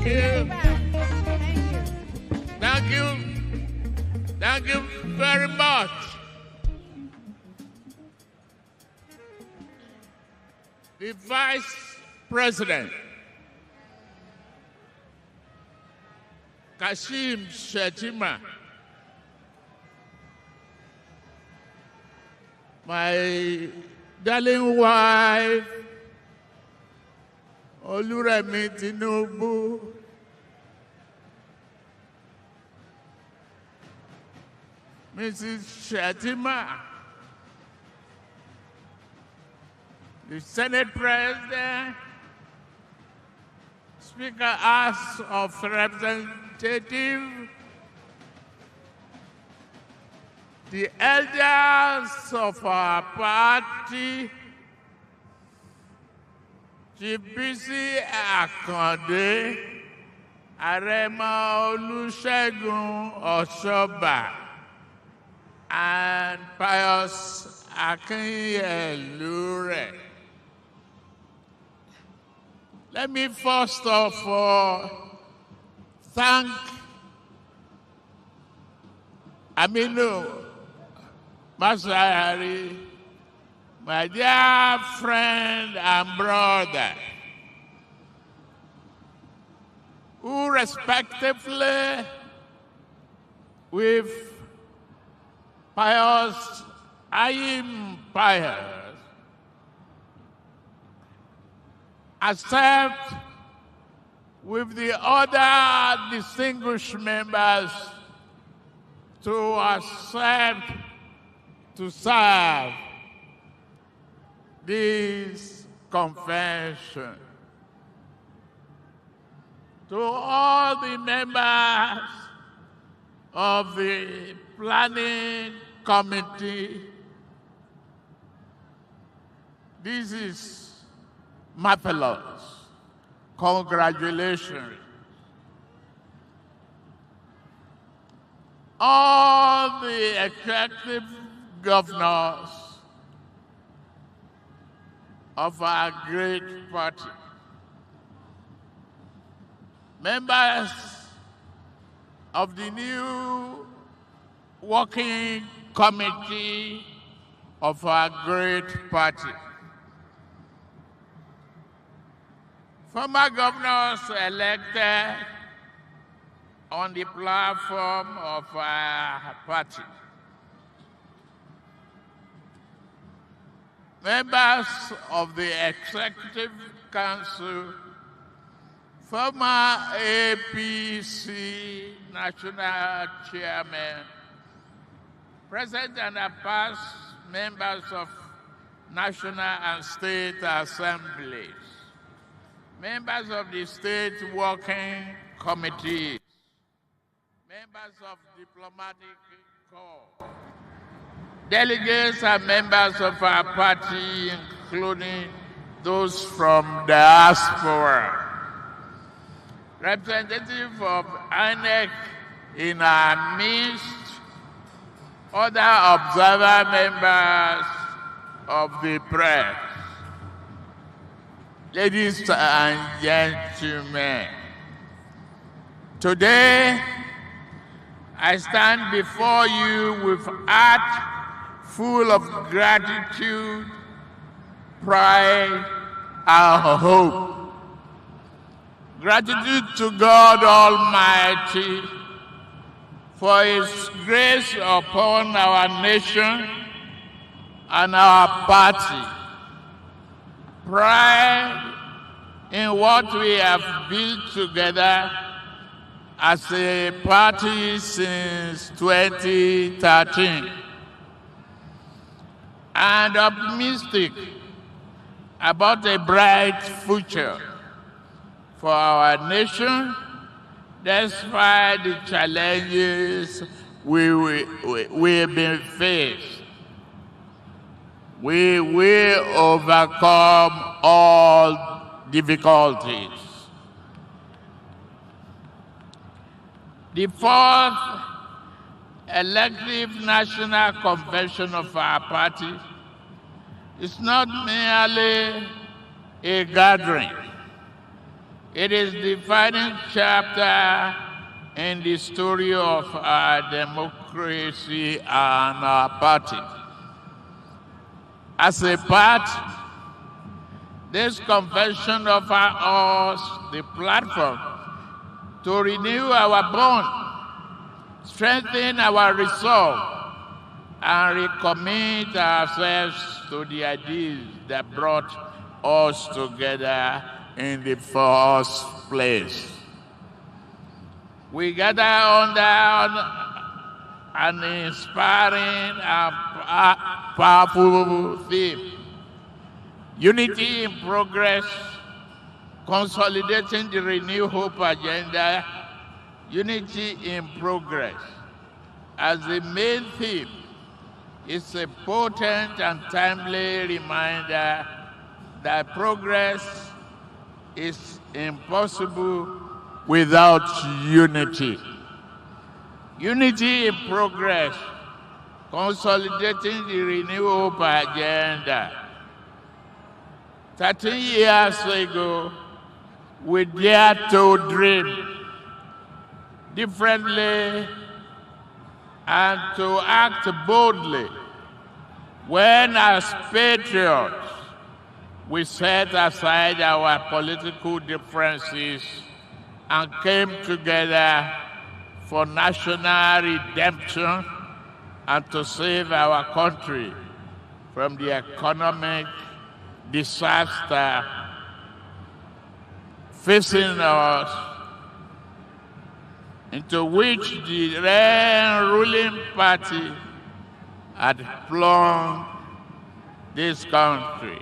Thank you. Thank you. Thank you very much. The Vice President, Kashim Shettima, my darling wife, Bola Tinubu, Mrs. Shettima, the Senate President, Speaker House of Representatives, the elders of our party, Jibisi Akande, Arema Olusegun Osoba, and Pius Akinyelure. Let me first of all thank Aminu Masayari, my dear friend and brother, who respectively with Pius Ayim Pius accept with the other distinguished members to accept to serve this convention. To all the members of the planning committee, this is marvelous. Congratulations. All the executive governors of our great party, members of the new working committee of our great party, former governors elected on the platform of our party, members of the Executive Council, former APC National Chairman, present and past members of National and State Assemblies, members of the State Working Committees, members of diplomatic corps, delegates and members of our party, including those from diaspora, representative of INEC in our midst, other observer members of the press, ladies and gentlemen, today I stand before you with heart full of gratitude, pride, and hope. Gratitude to God Almighty for His grace upon our nation and our party. Pride in what we have built together as a party since 2013, and optimistic about a bright future for our nation, despite the challenges we've been faced. We will overcome all difficulties. The fourth elective national convention of our party is not merely a gathering. It is the defining chapter in the story of our democracy and our party. As a part, this convention offers us the platform to renew our bond, strengthen our resolve, and recommit ourselves to the ideas that brought us together in the first place. We gather under an inspiring and powerful theme: unity in progress, consolidating the Renew Hope agenda, unity in progress. As the main theme, it's a potent and timely reminder that progress is impossible without unity. Unity in progress, consolidating the Renew Hope agenda. 13 years ago, we dared to dream differently and to act boldly when, as patriots, we set aside our political differences and came together for national redemption and to save our country from the economic disaster facing us, into which the then ruling party had plunged this country.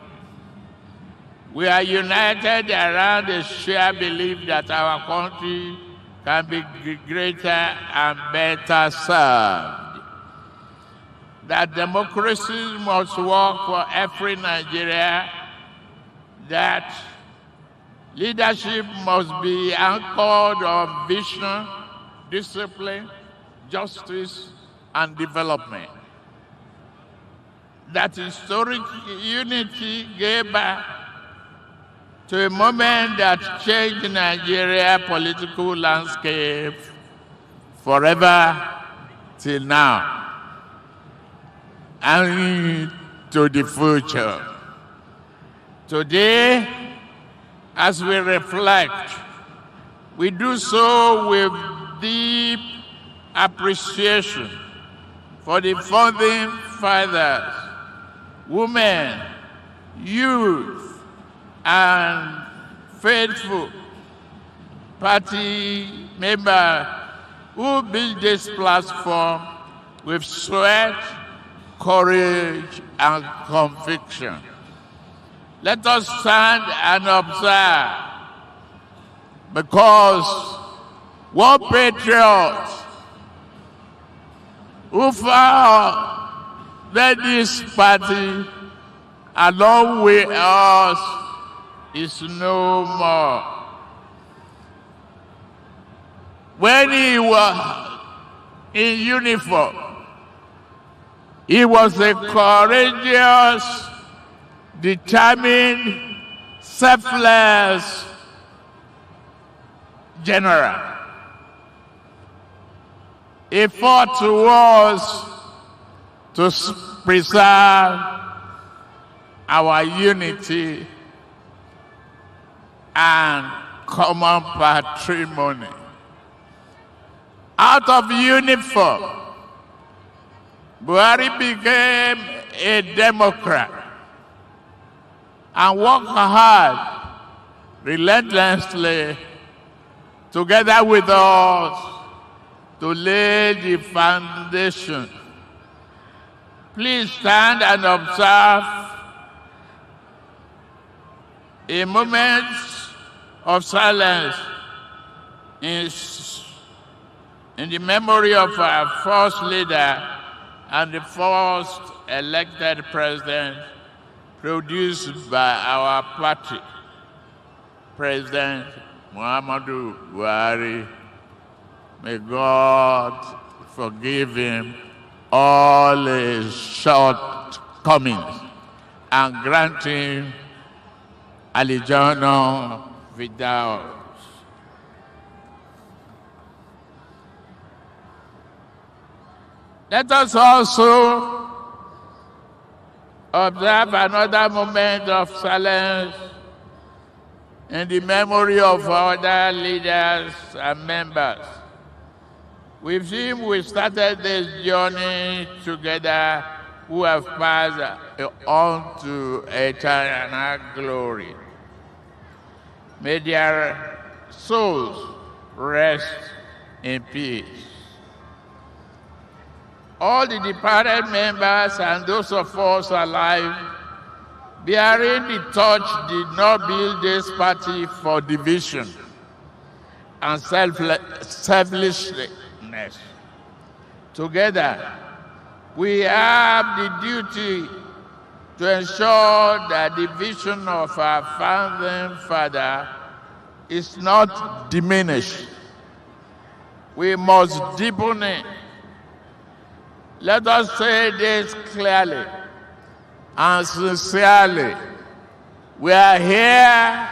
We are united around the shared belief that our country can be greater and better served, that democracy must work for every Nigerian, that leadership must be anchored on vision, discipline, justice, and development, that historic unity gave birth to a moment that changed Nigeria's political landscape forever till now and to the future. Today, as we reflect, we do so with deep appreciation for the founding fathers, women, youth, and faithful party members who built this platform with sweat, courage, and conviction. Let us stand and observe, because one patriot who founded this party along with us is no more. When he was in uniform, he was a courageous, determined, selfless general. He fought towards to preserve our unity and common patrimony. Out of uniform, Buhari became a Democrat and worked hard, relentlessly, together with us, to lay the foundation. Please stand and observe a moment of silence in the memory of our first leader and the first elected president produced by our party, President Muhammadu Buhari. May God forgive him all his shortcomings and grant him Alijano without Let us also observe another moment of silence in the memory of other leaders and members. With him, we started this journey together, who have passed on to eternal glory. May their souls rest in peace. All the departed members and those of us alive bearing the torch did not build this party for division and selfishness. Together, we have the duty to ensure that the vision of our founding father is not diminished. We must deepen it. Let us say this clearly and sincerely. We are here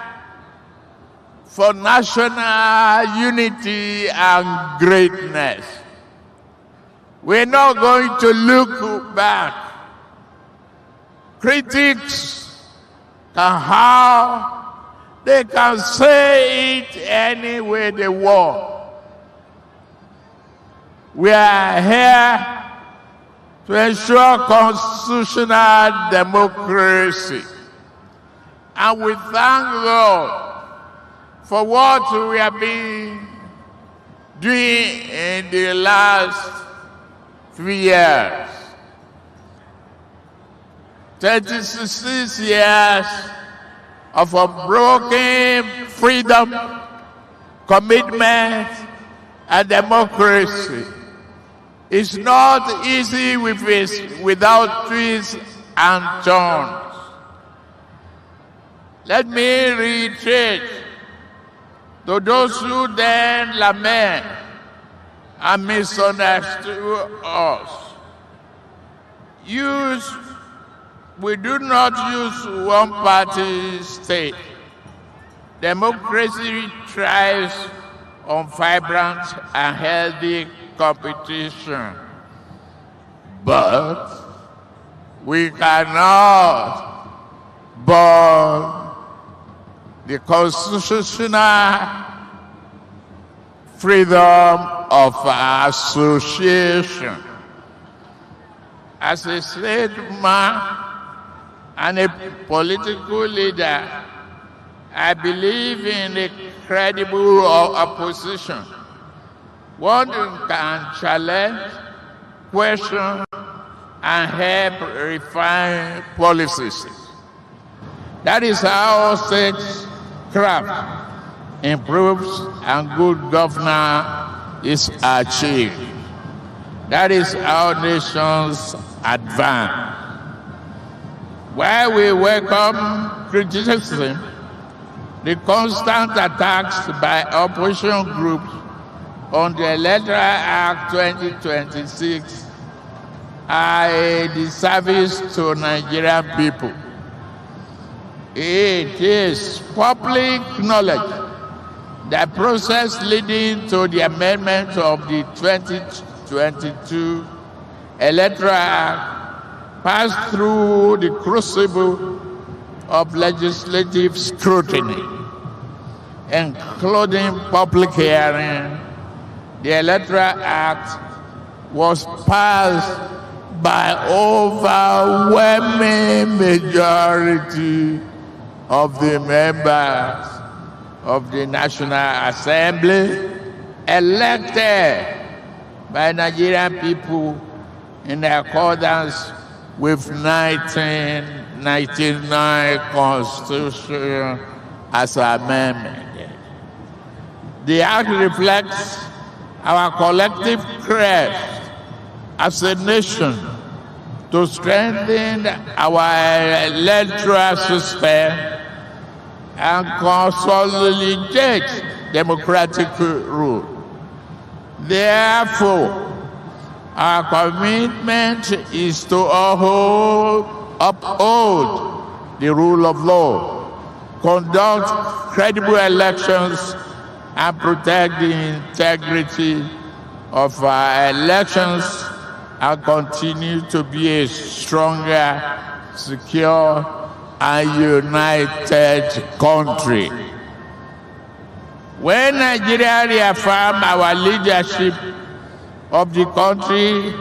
for national unity and greatness. We're not going to look back. Critics can how they can say it any way they want. We are here to ensure constitutional democracy. And we thank God for what we have been doing in the last 3 years. 36 years of unbroken freedom, commitment, and democracy. It's not easy without twists and turns. Let me reiterate to those who then lament and misunderstood us. We do not use one-party state. Democracy thrives on vibrant and healthy competition. But we cannot burn the constitutional freedom of association. As a statesman and a political leader, I believe in a credible opposition. One can challenge, question, and help refine policies. That is how statecraft improves and good governance is achieved. That is how nations advance. While we welcome criticism, the constant attacks by opposition groups on the Electoral Act 2026 are a disservice to Nigerian people. It is public knowledge that process leading to the amendment of the 2022 Electoral Act passed through the crucible of legislative scrutiny, including public hearing. The Electoral Act was passed by overwhelming majority of the members of the National Assembly elected by Nigerian people in accordance with 1999 Constitution as amended. The Act reflects our collective quest as a nation to strengthen our electoral system and consolidate democratic rule. Therefore, our commitment is to uphold the rule of law, conduct credible elections, and protect the integrity of our elections and continue to be a stronger, secure, and united country. When Nigeria reaffirmed our leadership of the country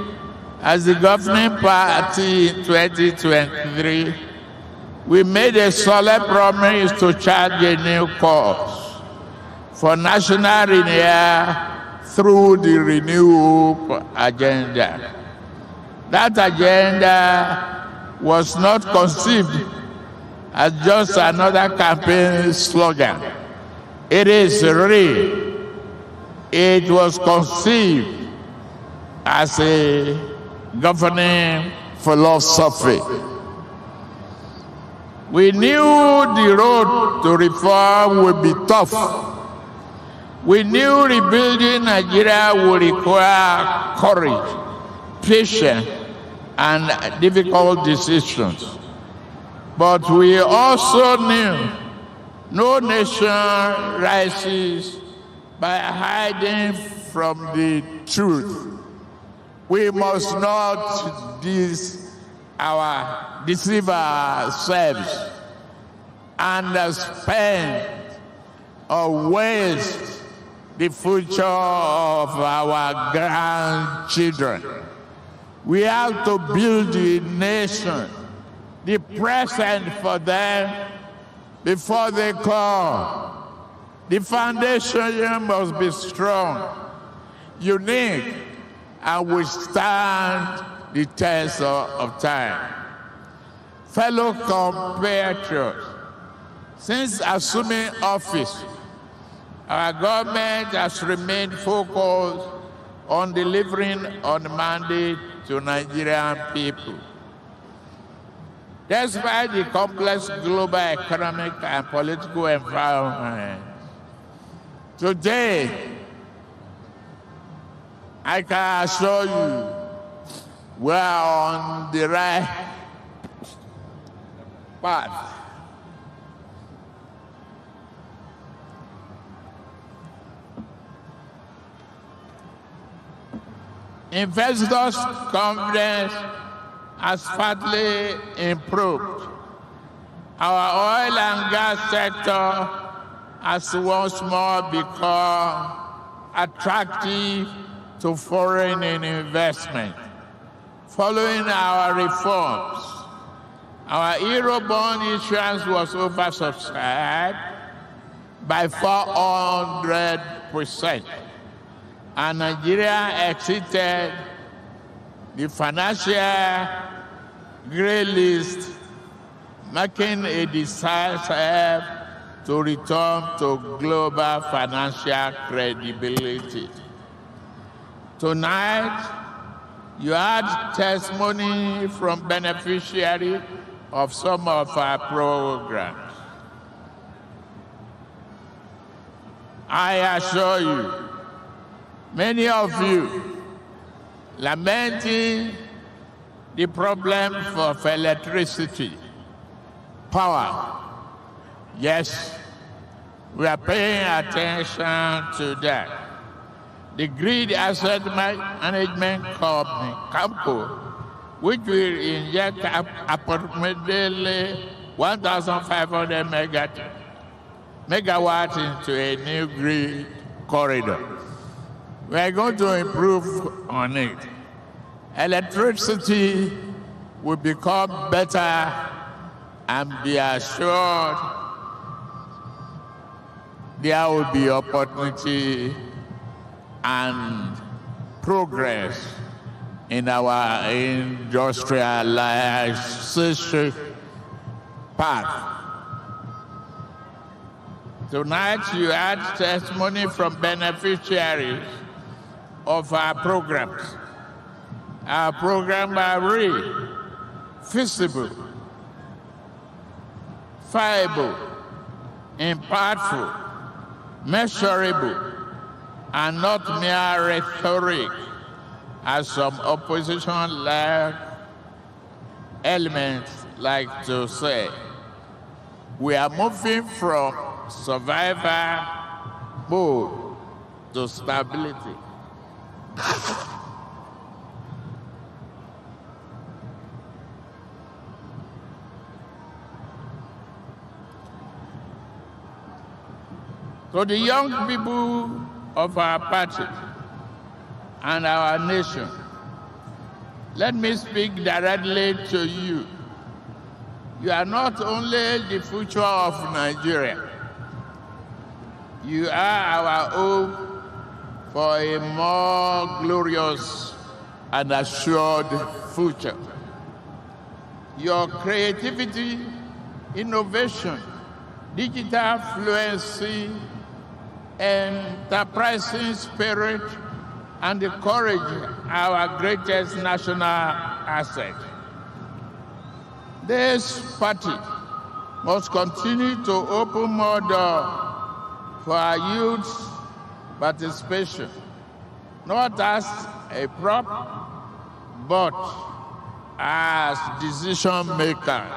as the governing party in 2023, we made a solemn promise to chart a new course for national renewal through the Renew Hope agenda. That agenda was not conceived as just another campaign slogan. It is real. It was conceived as a governing philosophy. We knew the road to reform would be tough. We knew rebuilding Nigeria would require courage, patience, and difficult decisions. But we also knew no nation rises by hiding from the truth. We must not deceive ourselves and spend or waste the future of our grandchildren. We have to build the nation, the present for them before they come. The foundation must be strong, unique, and withstand the test of time. Fellow compatriots, since assuming office, our government has remained focused on delivering on the mandate to Nigerian people. Despite the complex global economic and political environment, today, I can assure you we are on the right path. Investors' confidence has partly improved. Our oil and gas sector has once more become attractive to foreign investment. Following our reforms, our Eurobond issuance was oversubscribed by 400%. And Nigeria exited the financial gray list, making a decisive to return to global financial credibility. Tonight, you had testimony from beneficiaries of some of our programs. I assure you, many of you lamenting the problem of electricity, power. Yes, we are paying attention to that. The Grid Asset Management Company, CAMCO, which will inject approximately 1,500 megawatts into a new grid corridor. We are going to improve on it. Electricity will become better, and be assured there will be opportunity and progress in our industrialization path. Tonight, you had testimony from beneficiaries of our programs. Our programs are real, feasible, viable, impactful, measurable, and not mere rhetoric, as some opposition-led elements like to say. We are moving from survival mode to stability. To the young people of our party and our nation, let me speak directly to you. You are not only the future of Nigeria, you are our hope for a more glorious and assured future. Your creativity, innovation, digital fluency, enterprising spirit, and the courage are our greatest national asset. This party must continue to open more doors for our youth participation, not as a prop, but as decision makers.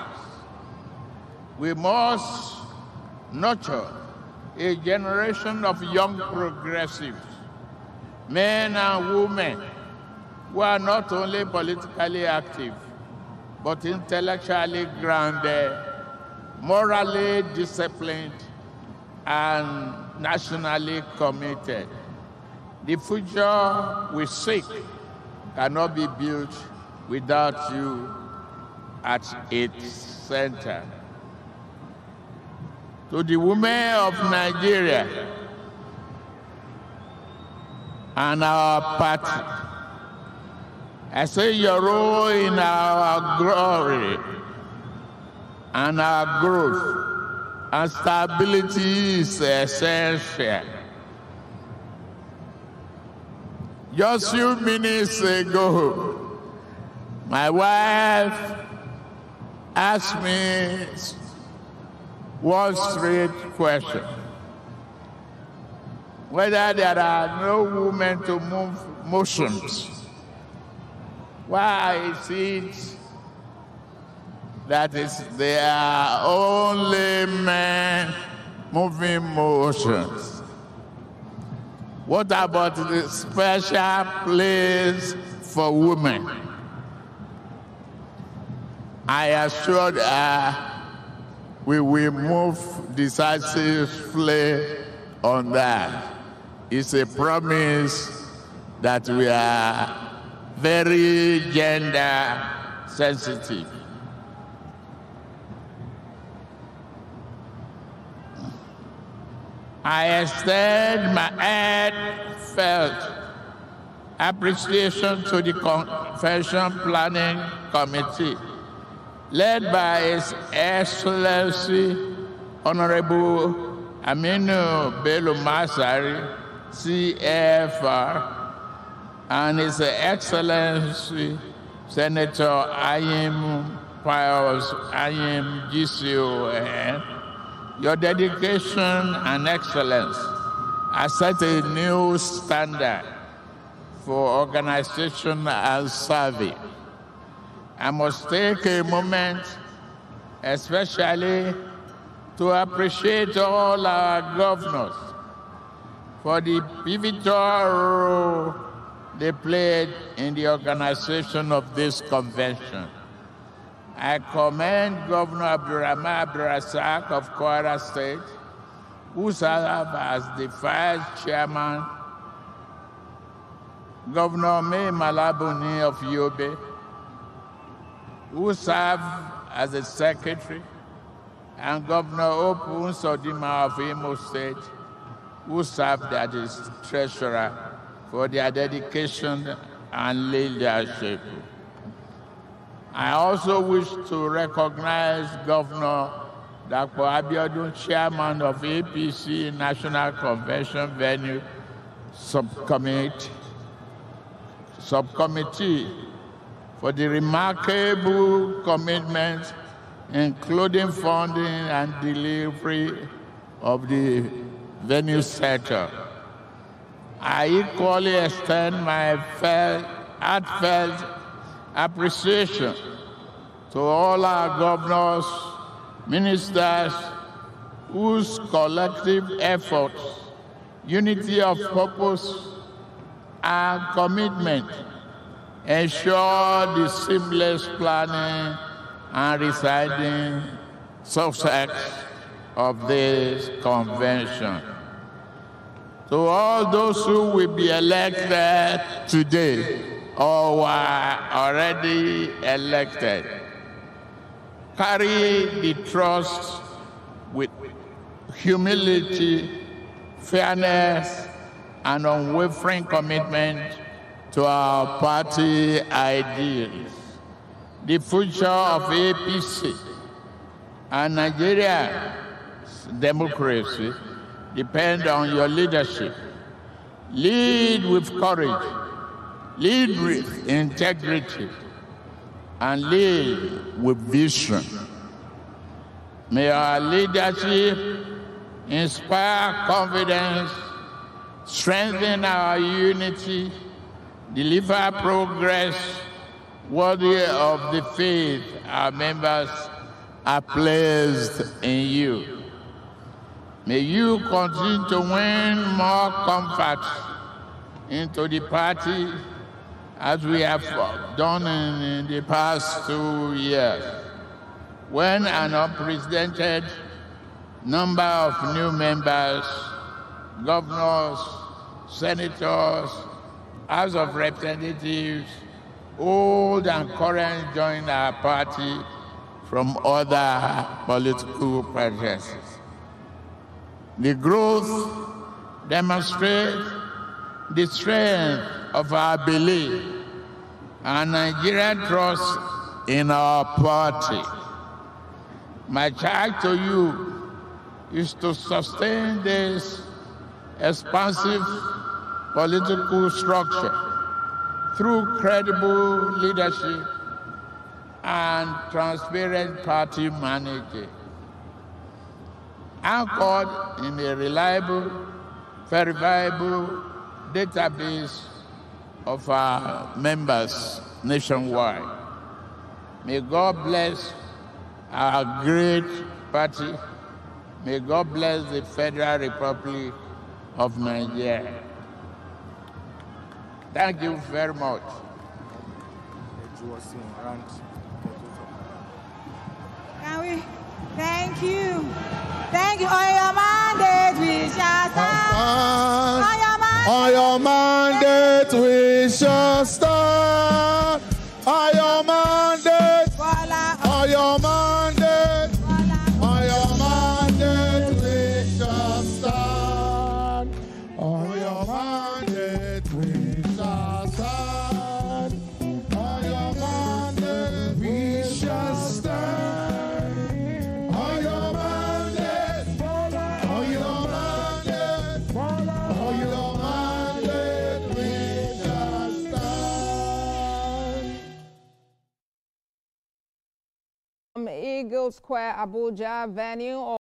We must nurture a generation of young progressives, men and women, who are not only politically active, but intellectually grounded, morally disciplined, and nationally committed. The future we seek cannot be built without you at its center. To the women of Nigeria and our party, I say your role in our glory and our growth and stability is essential. Just a few minutes ago, my wife asked me one straight question: whether there are no women to move motions. Why is it that there are only men moving motions? What about the special place for women? I assured her we will move decisively on that. It's a promise that we are very gender sensitive. I extend my heartfelt appreciation to the Convention Planning Committee, led by His Excellency Honorable Aminu Bello Masari, CFR, and His Excellency Senator Ayim Pius Ayim GCON. Your dedication and excellence has set a new standard for organization and service. I must take a moment especially to appreciate all our governors for the pivotal role they played in the organization of this convention. I commend Governor Abdurrahman Abdurrazak of Kwara State, who served as the vice chairman, Governor May Malabuni of Yobe, who served as the secretary, and Governor Opun Sodima of Imo State, who served as the treasurer, for their dedication and leadership. I also wish to recognize Governor Dr. Abiodun, chairman of APC National Convention Venue Subcommittee, for the remarkable commitment, including funding and delivery of the venue sector. I equally extend my heartfelt appreciation to all our governors, ministers, whose collective efforts, unity of purpose, and commitment ensure the seamless planning and residing success of this convention. to all those who will be elected today or were already elected, carry the trust with humility, fairness, and unwavering commitment to our party ideals. The future of APC and Nigeria's democracy depend on your leadership. Lead with courage, lead with integrity, and lead with vision. May our leadership inspire confidence, strengthen our unity, deliver progress worthy of the faith our members are placed in you. May you continue to win more comfort into the party as we have done in the past 2 years, when an unprecedented number of new members, governors, senators, House of Representatives, old and current, joined our party from other political preferences. The growth demonstrates the strength of our belief and Nigerian trust in our party. My charge to you is to sustain this expansive political structure through credible leadership and transparent party management, anchored in a reliable, verifiable database of our members nationwide. May God bless our great party. May God bless the Federal Republic of Nigeria. Thank you very much. Can we? Thank you. Thank you. On your mandate, we shall stand. On your mandate, we shall stand. On your mandate, on your mandate, on your mandate, we shall stand. On your mandate, we shall stand. On your mandate, we shall stand. On your mandate, on your mandate, on your mandate, we shall stand. Eagle Square, Abuja venue.